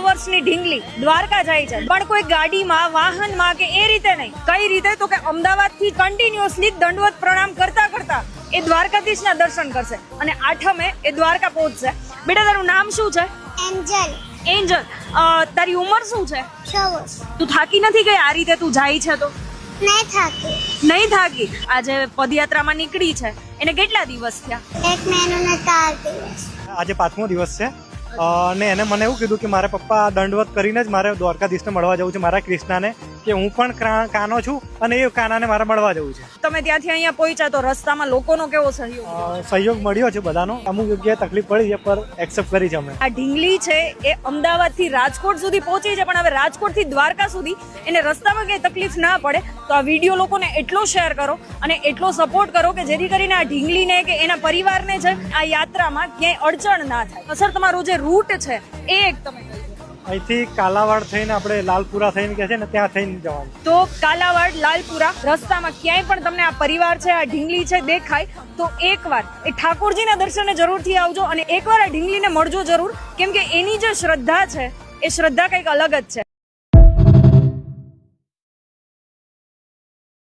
વર્ષની ઢીંગલી દ્વારકા જાય છે, પણ કોઈ ગાડીમાં વાહનમાં કે એ રીતે નહીં. કઈ રીતે તો કે અમદાવાદ થી કન્ટિન્યુઅસલી દંડવત પ્રણામ કરતા કરતા એ દ્વારકાધીશના દર્શન કરશે અને આઠમે એ દ્વારકા પહોંચશે. બેટા તારું નામ શું છે? એન્જલ. એન્જલ, તારી ઉંમર શું છે? 6 વર્ષ. તું થાકી નથી ગઈ આ રીતે તું જાય છે તો? નહીં થાકી. નહીં થાકી. આજે પદયાત્રામાં નીકળી છે એને કેટલા દિવસ થયા? 1 મહિનો ને 4 દિવસ. આજે 5મો દિવસ છે અને એને મને એવું કીધું કે મારા પપ્પા દંડવત કરીને જ મારે દ્વારકાધીશને મળવા જવું છે, મારા કૃષ્ણાને, કે હું પણ કાનો છું અને એ કાનાને મારે મળવા જવું છે. તમે ત્યાંથી અહીંયા પહોંચ્યા તો રસ્તામાં લોકોનો કેવો સહયોગ? સહયોગ મળ્યો છે બધાનો. અમુક જગ્યાએ તકલીફ પડી છે પર એક્સેપ્ટ કરી છે અમે. આ ઢીંગલી છે એ અમદાવાદથી રાજકોટ સુધી પહોંચી છે, પણ હવે રાજકોટથી દ્વારકા સુધી એને રસ્તામાં કઈ તકલીફ ના પડે તો આ વિડીયો લોકોને એટલો શેર કરો અને એટલો સપોર્ટ કરો કે જેથી કરીને આ ઢીંગલીને કે એના પરિવારને છે આ યાત્રામાં ક્યાંય અડચણ ના થાય. સર, તમારો જે રૂટ છે એ એક તમે કહી દો. અહીંથી કાલાવાડ થઈને આપણે લાલપુરા થઈને કે છે ને ત્યાં થઈને જવાનું. તો કાલાવાડ, લાલપુરા રસ્તામાં ક્યાંય પણ તમને આ પરિવાર છે, આ ઢીંગલી છે દેખાય તો એકવાર એ ઠાકોરજીના દર્શને જરૂરથી આવજો અને એકવાર આ ઢીંગલીને મળજો જરૂર, કેમ કે એની જે શ્રદ્ધા છે એ શ્રદ્ધા કંઈક અલગ જ છે.